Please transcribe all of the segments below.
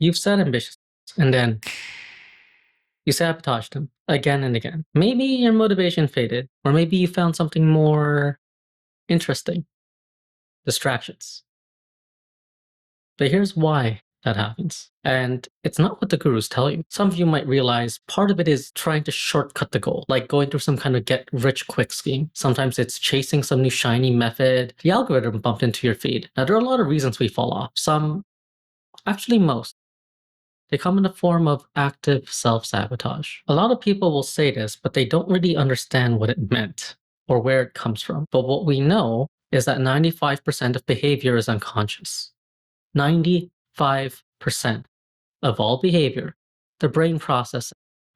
You've set ambitious and then you sabotaged them again and again. Maybe your motivation faded, or maybe you found something more interesting. Distractions. But here's why that happens. And it's not what the gurus tell you. Some of you might realize part of it is trying to shortcut the goal, like going through some kind of get rich quick scheme. Sometimes it's chasing some new shiny method. The algorithm bumped into your feed. Now, there are a lot of reasons we fall off. Some, actually most, they come in the form of active self-sabotage. A lot of people will say this, but they don't really understand what it meant or where it comes from. But what we know is that 95% of behavior is unconscious. 95% of all behavior, the brain process,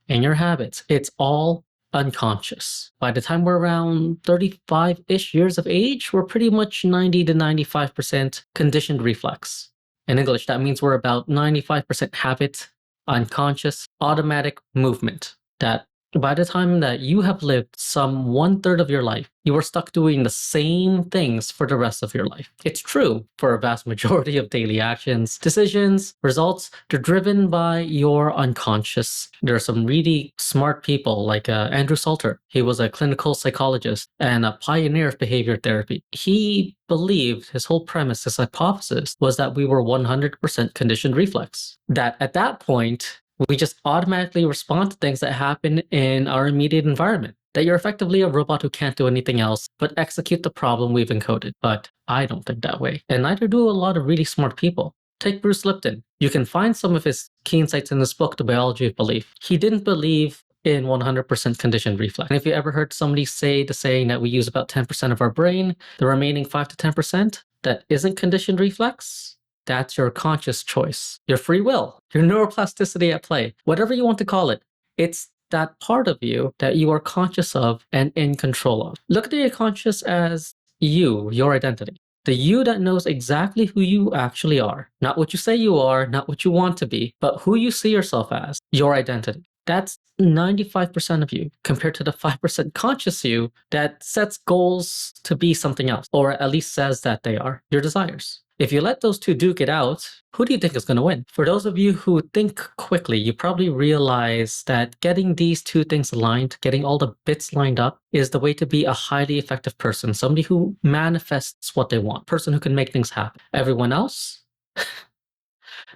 and your habits, it's all unconscious. By the time we're around 35-ish years of age, we're pretty much 90 to 95% conditioned reflex. In English, that means we're about 95% habit, unconscious, automatic movement. That by the time that you have lived some 1/3 of your life, you are stuck doing the same things for the rest of your life. It's true for a vast majority of daily actions, decisions, results, they're driven by your unconscious. There are some really smart people like Andrew Salter. He was a clinical psychologist and a pioneer of behavior therapy. He believed his whole premise, his hypothesis, was that we were 100% conditioned reflex. That at that point, we just automatically respond to things that happen in our immediate environment. That you're effectively a robot who can't do anything else but execute the problem we've encoded. But I don't think that way. And neither do a lot of really smart people. Take Bruce Lipton. You can find some of his key insights in this book, The Biology of Belief. He didn't believe in 100% conditioned reflex. And if you ever heard somebody say the saying that we use about 10% of our brain, the remaining 5 to 10% that isn't conditioned reflex, that's your conscious choice, your free will, your neuroplasticity at play, whatever you want to call it. It's that part of you that you are conscious of and in control of. Look at your conscious as you, your identity. The you that knows exactly who you actually are. Not what you say you are, not what you want to be, but who you see yourself as, your identity. That's 95% of you compared to the 5% conscious you that sets goals to be something else, or at least says that they are, your desires. If you let those two duke it out, who do you think is going to win? For those of you who think quickly, you probably realize that getting these two things aligned, getting all the bits lined up, is the way to be a highly effective person, somebody who manifests what they want, person who can make things happen. Everyone else,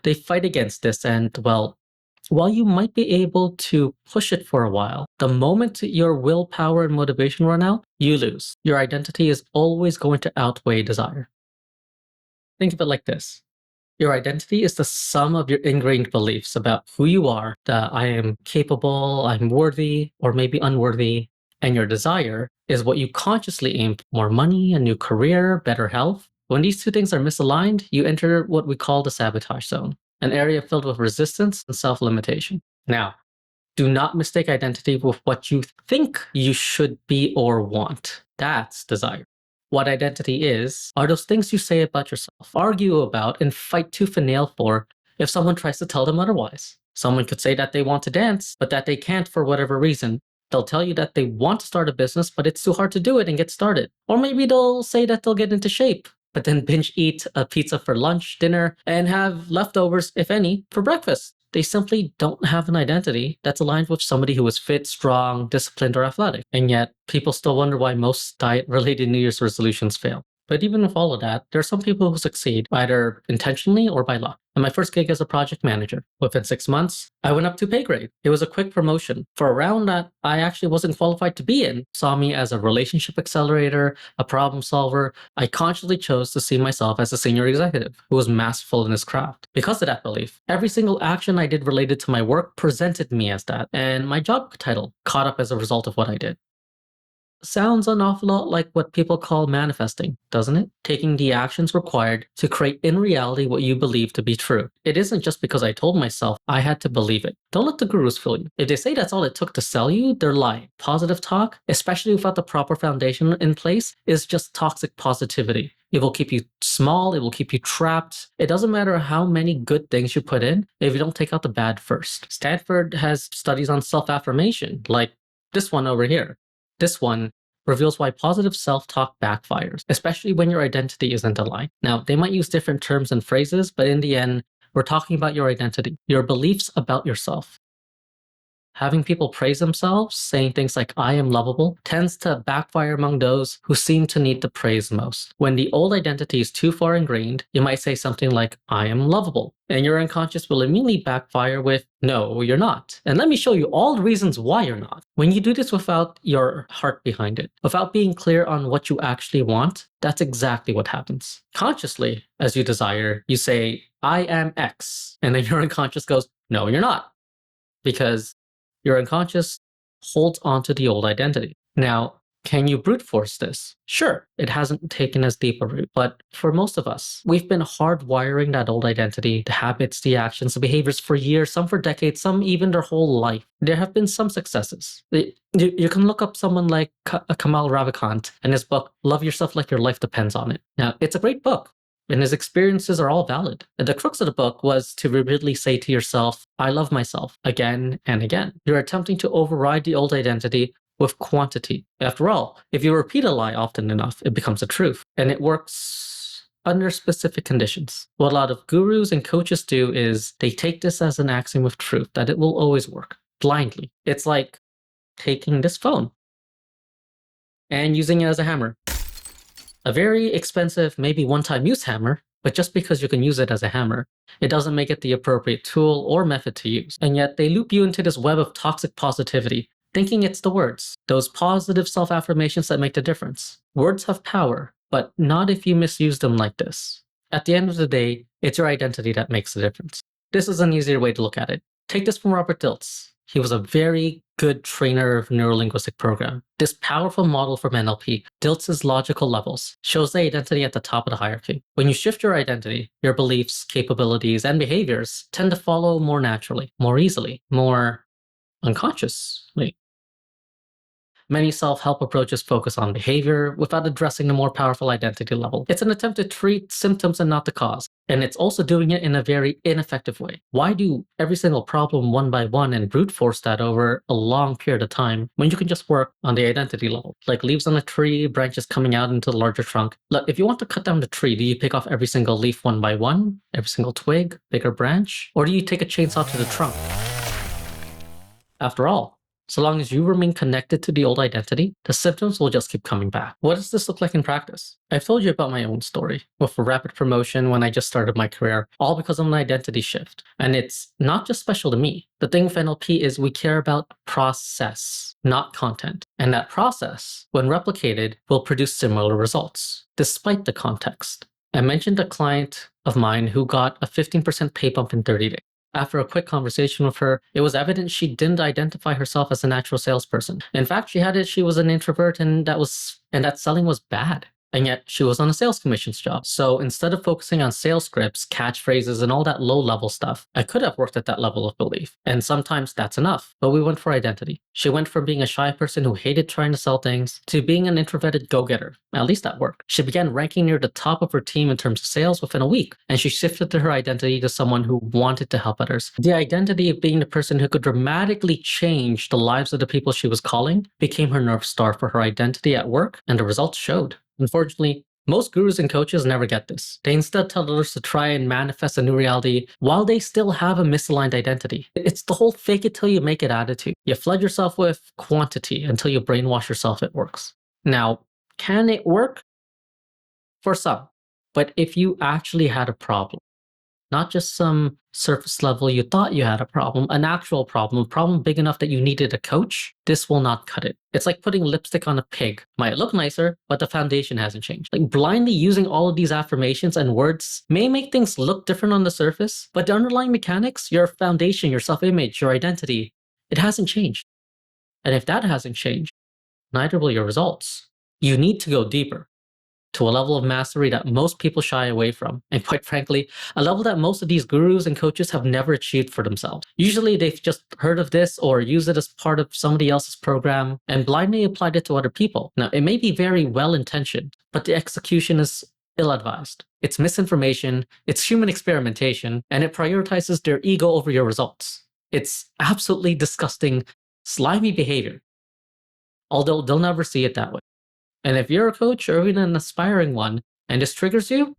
they fight against this, and well, while you might be able to push it for a while, the moment your willpower and motivation run out, you lose. Your identity is always going to outweigh desire. Think of it like this. Your identity is the sum of your ingrained beliefs about who you are, that I am capable, I'm worthy, or maybe unworthy. And your desire is what you consciously aim for: more money, a new career, better health. When these two things are misaligned, you enter what we call the sabotage zone, an area filled with resistance and self-limitation. Now, do not mistake identity with what you think you should be or want. That's desire. What identity is are those things you say about yourself, argue about, and fight tooth and nail for if someone tries to tell them otherwise. Someone could say that they want to dance, but that they can't for whatever reason. They'll tell you that they want to start a business, but it's too hard to do it and get started. Or maybe they'll say that they'll get into shape, but then binge eat a pizza for lunch, dinner, and have leftovers, if any, for breakfast. They simply don't have an identity that's aligned with somebody who is fit, strong, disciplined, or athletic. And yet, people still wonder why most diet-related New Year's resolutions fail. But even with all of that, there are some people who succeed, either intentionally or by luck. And my first gig as a project manager, within 6 months, I went up to pay grade. It was a quick promotion for a round that I actually wasn't qualified to be in. Saw me as a relationship accelerator, a problem solver. I consciously chose to see myself as a senior executive who was masterful in his craft. Because of that belief, every single action I did related to my work presented me as that, and my job title caught up as a result of what I did. Sounds an awful lot like what people call manifesting, doesn't it? Taking the actions required to create in reality what you believe to be true. It isn't just because I told myself, I had to believe it. Don't let the gurus fool you. If they say that's all it took to sell you, they're lying. Positive talk, especially without the proper foundation in place, is just toxic positivity. It will keep you small, it will keep you trapped. It doesn't matter how many good things you put in if you don't take out the bad first. Stanford has studies on self-affirmation, like this one over here. This one reveals why positive self-talk backfires, especially when your identity isn't aligned. Now, they might use different terms and phrases, but in the end, We're talking about your identity, your beliefs about yourself. Having people praise themselves, saying things like, I am lovable, tends to backfire among those who seem to need the praise most. When the old identity is too far ingrained, you might say something like, I am lovable. And your unconscious will immediately backfire with, no, you're not. And let me show you all the reasons why you're not. When you do this without your heart behind it, without being clear on what you actually want, that's exactly what happens. Consciously, as you desire, you say, I am X. And then your unconscious goes, no, you're not. Because your unconscious holds onto the old identity. Now, can you brute force this? Sure, it hasn't taken as deep a root, but for most of us, we've been hardwiring that old identity, the habits, the actions, the behaviors for years, some for decades, some even their whole life. There have been some successes. You can look up someone like Kamal Ravikant and his book, Love Yourself Like Your Life Depends on It. Now, it's a great book, and his experiences are all valid. The crux of the book was to repeatedly say to yourself, I love myself, again and again. You're attempting to override the old identity with quantity. After all, if you repeat a lie often enough, it becomes a truth. And it works under specific conditions. What a lot of gurus and coaches do is they take this as an axiom of truth, that it will always work, blindly. It's like taking this phone and using it as a hammer. A very expensive, maybe one-time use hammer, but just because you can use it as a hammer, it doesn't make it the appropriate tool or method to use. And yet they loop you into this web of toxic positivity, thinking it's the words, those positive self-affirmations that make the difference. Words have power, but not if you misuse them like this. At the end of the day, it's your identity that makes the difference. This is an easier way to look at it. Take this from Robert Dilts. He was a very good trainer of neuro-linguistic program. This powerful model from NLP, Dilts Logical Levels, shows the identity at the top of the hierarchy. When you shift your identity, your beliefs, capabilities, and behaviors tend to follow more naturally, more easily, more unconsciously. Many self-help approaches focus on behavior without addressing the more powerful identity level. It's an attempt to treat symptoms and not the cause. And it's also doing it in a very ineffective way. Why do every single problem one by one and brute force that over a long period of time when you can just work on the identity level? Like leaves on a tree, branches coming out into the larger trunk. Look, if you want to cut down the tree, do you pick off every single leaf one by one? Every single twig, bigger branch? Or do you take a chainsaw to the trunk? After all, so long as you remain connected to the old identity, the symptoms will just keep coming back. What does this look like in practice? I've told you about my own story with a rapid promotion when I just started my career, all because of an identity shift. And it's not just special to me. The thing with NLP is we care about process, not content. And that process, when replicated, will produce similar results, despite the context. I mentioned a client of mine who got a 15% pay bump in 30 days. After a quick conversation with her, it was evident she didn't identify herself as a natural salesperson. In fact, she was an introvert and that selling was bad. And yet she was on a sales commissions job. So instead of focusing on sales scripts, catchphrases, and all that low-level stuff, I could have worked at that level of belief. And sometimes that's enough. But we went for identity. She went from being a shy person who hated trying to sell things to being an introverted go-getter, at least at work. She began ranking near the top of her team in terms of sales within a week. And she shifted her identity to someone who wanted to help others. The identity of being the person who could dramatically change the lives of the people she was calling became her North Star for her identity at work, and the results showed. Unfortunately, most gurus and coaches never get this. They instead tell others to try and manifest a new reality while they still have a misaligned identity. It's the whole fake it till you make it attitude. You flood yourself with quantity until you brainwash yourself it works. Now, can it work? For some. But if you actually had a problem, not just some surface level you thought you had a problem, an actual problem, a problem big enough that you needed a coach, this will not cut it. It's like putting lipstick on a pig. Might look nicer, but the foundation hasn't changed. Like blindly using all of these affirmations and words may make things look different on the surface, but the underlying mechanics, your foundation, your self-image, your identity, it hasn't changed. And if that hasn't changed, neither will your results. You need to go deeper, to a level of mastery that most people shy away from. And quite frankly, a level that most of these gurus and coaches have never achieved for themselves. Usually they've just heard of this or used it as part of somebody else's program and blindly applied it to other people. Now, it may be very well-intentioned, but the execution is ill-advised. It's misinformation, it's human experimentation, and it prioritizes their ego over your results. It's absolutely disgusting, slimy behavior, although they'll never see it that way. And if you're a coach or even an aspiring one, and this triggers you,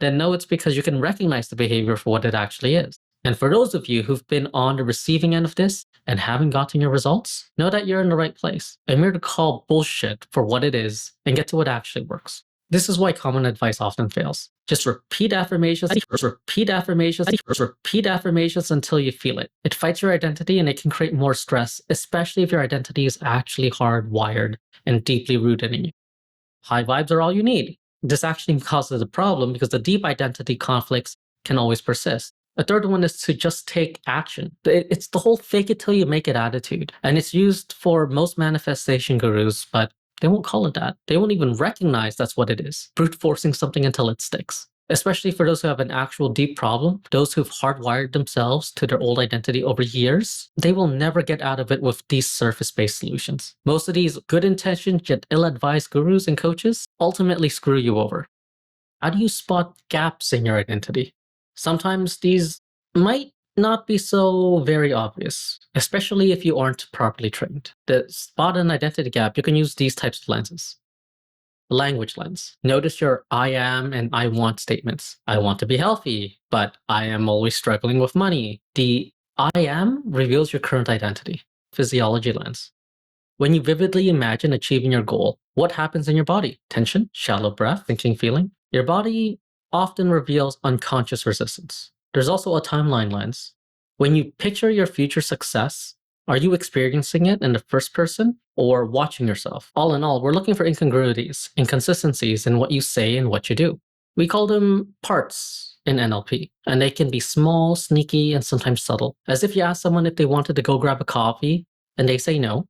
then know it's because you can recognize the behavior for what it actually is. And for those of you who've been on the receiving end of this and haven't gotten your results, know that you're in the right place. I'm here to call bullshit for what it is and get to what actually works. This is why common advice often fails. Just repeat affirmations, repeat affirmations, repeat affirmations until you feel it. It fights your identity and it can create more stress, especially if your identity is actually hardwired and deeply rooted in you. High vibes are all you need. This actually causes a problem because the deep identity conflicts can always persist. A third one is to just take action. It's the whole fake it till you make it attitude. And it's used for most manifestation gurus, but they won't call it that. They won't even recognize that's what it is. Brute forcing something until it sticks. Especially for those who have an actual deep problem, those who've hardwired themselves to their old identity over years, they will never get out of it with these surface-based solutions. Most of these good-intentioned yet ill-advised gurus and coaches ultimately screw you over. How do you spot gaps in your identity? Sometimes these might not be so very obvious, especially if you aren't properly trained. To spot an identity gap, you can use these types of lenses. Language lens. Notice your I am and I want statements. I want to be healthy, but I am always struggling with money. The I am reveals your current identity. Physiology lens. When you vividly imagine achieving your goal, what happens in your body? Tension, shallow breath, thinking, feeling. Your body often reveals unconscious resistance. There's also a timeline lens. When you picture your future success, are you experiencing it in the first person or watching yourself? All in all, we're looking for incongruities, inconsistencies in what you say and what you do. We call them parts in NLP, and they can be small, sneaky, and sometimes subtle. As if you ask someone if they wanted to go grab a coffee and they say no,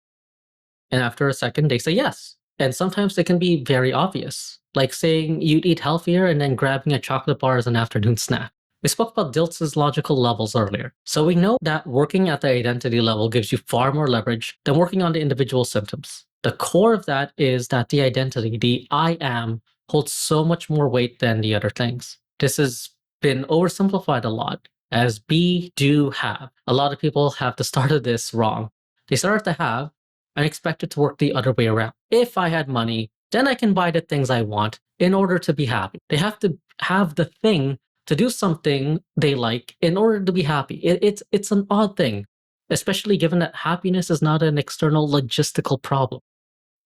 and after a second they say yes. And sometimes they can be very obvious, like saying you'd eat healthier and then grabbing a chocolate bar as an afternoon snack. We spoke about Dilts Logical Levels earlier, so we know that working at the identity level gives you far more leverage than working on the individual symptoms. The core of that is that the identity, the I am, holds so much more weight than the other things. This has been oversimplified a lot as be, do, have. A lot of people have the start of this wrong. They start to have and expect it to work the other way around. If I had money, then I can buy the things I want in order to be happy. They have to have the thing to do something they like in order to be happy. It's an odd thing, especially given that happiness is not an external logistical problem.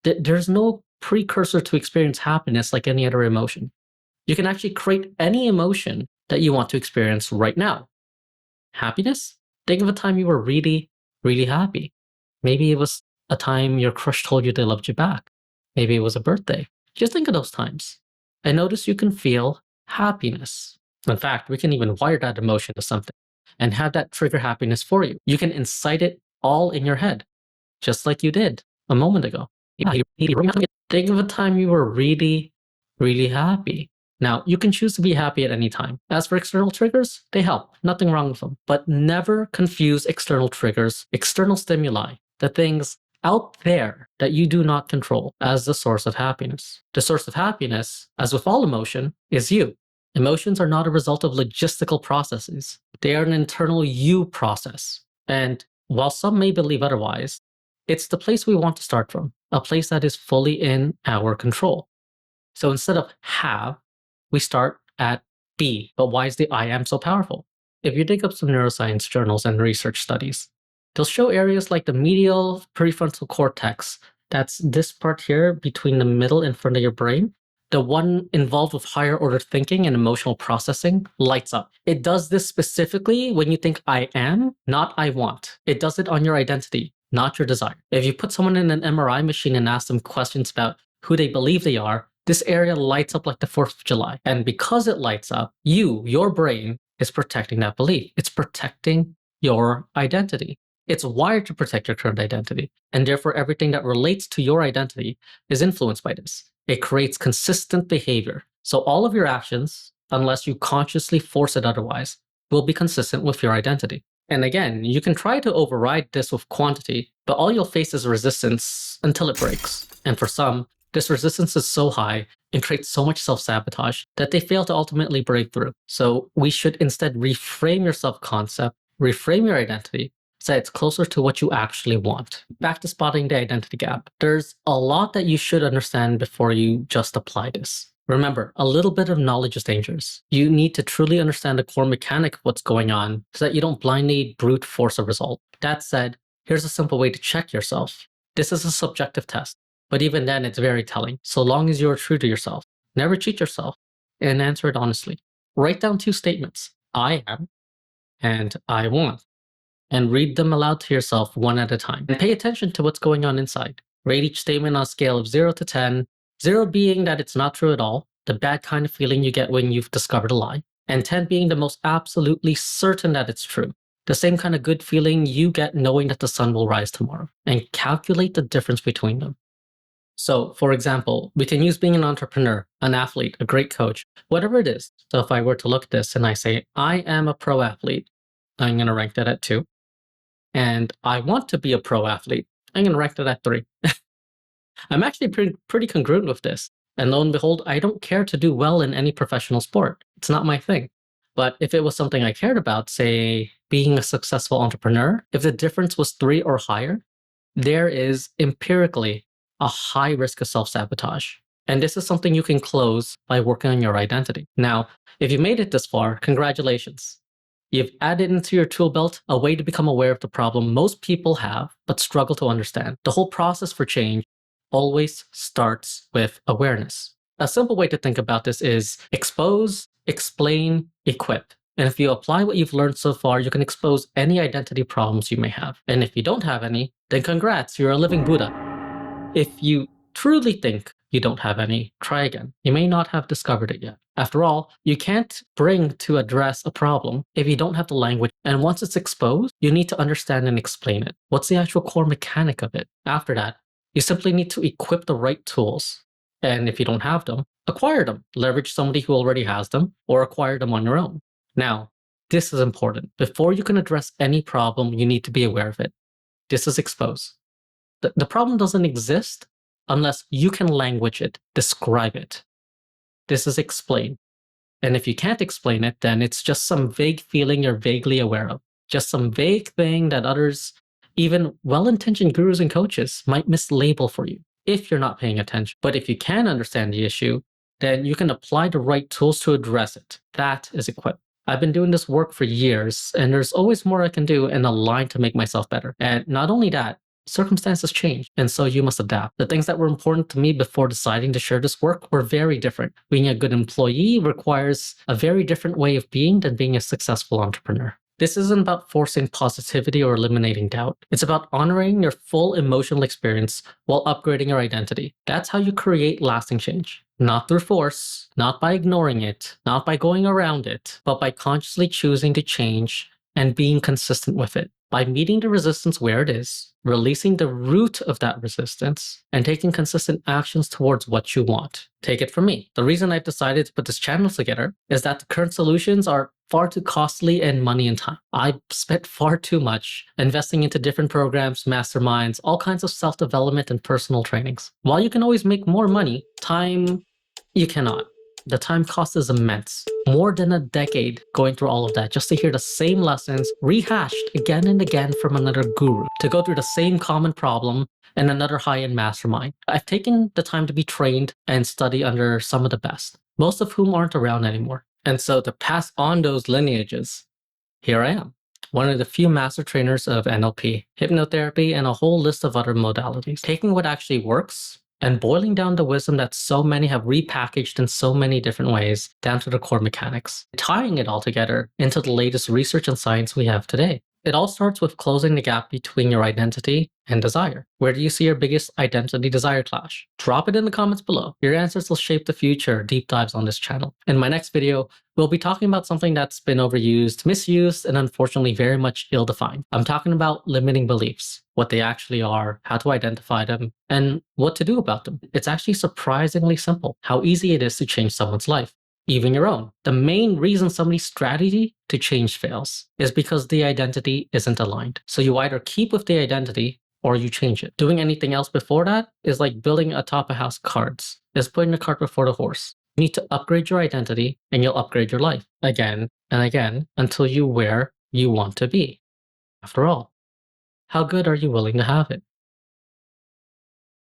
There's no precursor to experience happiness like any other emotion. You can actually create any emotion that you want to experience right now. Happiness? Think of a time you were really, really happy. Maybe it was a time your crush told you they loved you back. Maybe it was a birthday. Just think of those times and notice you can feel happiness. In fact, we can even wire that emotion to something and have that trigger happiness for you. You can incite it all in your head, just like you did a moment ago. Think of a time you were really, really happy. Now, you can choose to be happy at any time. As for external triggers, they help. Nothing wrong with them. But never confuse external triggers, external stimuli, the things out there that you do not control, as the source of happiness. The source of happiness, as with all emotion, is you. Emotions are not a result of logistical processes. They are an internal you process. And while some may believe otherwise, it's the place we want to start from, a place that is fully in our control. So instead of have, we start at be. But why is the I am so powerful? If you dig up some neuroscience journals and research studies, they'll show areas like the medial prefrontal cortex, that's this part here between the middle and front of your brain, the one involved with higher order thinking and emotional processing, lights up. It does this specifically when you think I am, not I want. It does it on your identity, not your desire. If you put someone in an MRI machine and ask them questions about who they believe they are, this area lights up like the 4th of July. And because it lights up, your brain is protecting that belief. It's protecting your identity. It's wired to protect your current identity. And therefore, everything that relates to your identity is influenced by this. It creates consistent behavior. So all of your actions, unless you consciously force it otherwise, will be consistent with your identity. And again, you can try to override this with quantity, but all you'll face is resistance until it breaks. And for some, this resistance is so high and creates so much self-sabotage that they fail to ultimately break through. So we should instead reframe your self-concept, reframe your identity, so it's closer to what you actually want. Back to spotting the identity gap. There's a lot that you should understand before you just apply this. Remember, a little bit of knowledge is dangerous. You need to truly understand the core mechanic of what's going on so that you don't blindly brute force a result. That said, here's a simple way to check yourself. This is a subjective test, but even then it's very telling. So long as you are true to yourself, never cheat yourself, and answer it honestly. Write down 2 statements, I am and I want, and read them aloud to yourself one at a time. And pay attention to what's going on inside. Rate each statement on a scale of 0 to 10, 0 being that it's not true at all, the bad kind of feeling you get when you've discovered a lie, and 10 being the most absolutely certain that it's true, the same kind of good feeling you get knowing that the sun will rise tomorrow, and calculate the difference between them. So, for example, we can use being an entrepreneur, an athlete, a great coach, whatever it is. So if I were to look at this and I say, I am a pro athlete, I'm going to rank that at 2. And I want to be a pro athlete, I'm going to rank that at 3. I'm actually pretty congruent with this. And lo and behold, I don't care to do well in any professional sport. It's not my thing. But if it was something I cared about, say being a successful entrepreneur, if the difference was 3 or higher, there is empirically a high risk of self-sabotage. And this is something you can close by working on your identity. Now, if you made it this far, congratulations. You've added into your tool belt a way to become aware of the problem most people have, but struggle to understand. The whole process for change always starts with awareness. A simple way to think about this is expose, explain, equip. And if you apply what you've learned so far, you can expose any identity problems you may have. And if you don't have any, then congrats, you're a living Buddha. If you truly think you don't have any, try again. You may not have discovered it yet. After all, you can't bring to address a problem if you don't have the language. And once it's exposed, you need to understand and explain it. What's the actual core mechanic of it? After that, you simply need to equip the right tools. And if you don't have them, acquire them. Leverage somebody who already has them, or acquire them on your own. Now, this is important. Before you can address any problem, you need to be aware of it. This is expose. The problem doesn't exist unless you can language it, describe it. This is explain. And if you can't explain it, then it's just some vague feeling you're vaguely aware of. Just some vague thing that others, even well-intentioned gurus and coaches, might mislabel for you if you're not paying attention. But if you can understand the issue, then you can apply the right tools to address it. That is equip. I've been doing this work for years, and there's always more I can do and align to make myself better. And not only that, circumstances change, and so you must adapt. The things that were important to me before deciding to share this work were very different. Being a good employee requires a very different way of being than being a successful entrepreneur. This isn't about forcing positivity or eliminating doubt. It's about honoring your full emotional experience while upgrading your identity. That's how you create lasting change. Not through force, not by ignoring it, not by going around it, but by consciously choosing to change and being consistent with it. By meeting the resistance where it is, releasing the root of that resistance, and taking consistent actions towards what you want. Take it from me. The reason I've decided to put this channel together is that the current solutions are far too costly in money and time. I've spent far too much investing into different programs, masterminds, all kinds of self-development and personal trainings. While you can always make more money, time, you cannot. The time cost is immense. More than a decade going through all of that just to hear the same lessons rehashed again and again from another guru, to go through the same common problem in another high-end mastermind. I've taken the time to be trained and study under some of the best, most of whom aren't around anymore. And so to pass on those lineages, here I am, one of the few master trainers of NLP, hypnotherapy, and a whole list of other modalities, taking what actually works and boiling down the wisdom that so many have repackaged in so many different ways down to the core mechanics, tying it all together into the latest research and science we have today. It all starts with closing the gap between your identity and desire. Where do you see your biggest identity-desire clash? Drop it in the comments below. Your answers will shape the future deep dives on this channel. In my next video, we'll be talking about something that's been overused, misused, and unfortunately very much ill-defined. I'm talking about limiting beliefs, what they actually are, how to identify them, and what to do about them. It's actually surprisingly simple how easy it is to change someone's life, even your own. The main reason somebody's strategy to change fails is because the identity isn't aligned. So you either keep with the identity or you change it. Doing anything else before that is like building atop a house cards. It's putting the cart before the horse. You need to upgrade your identity and you'll upgrade your life again and again until you're where you want to be. After all, how good are you willing to have it?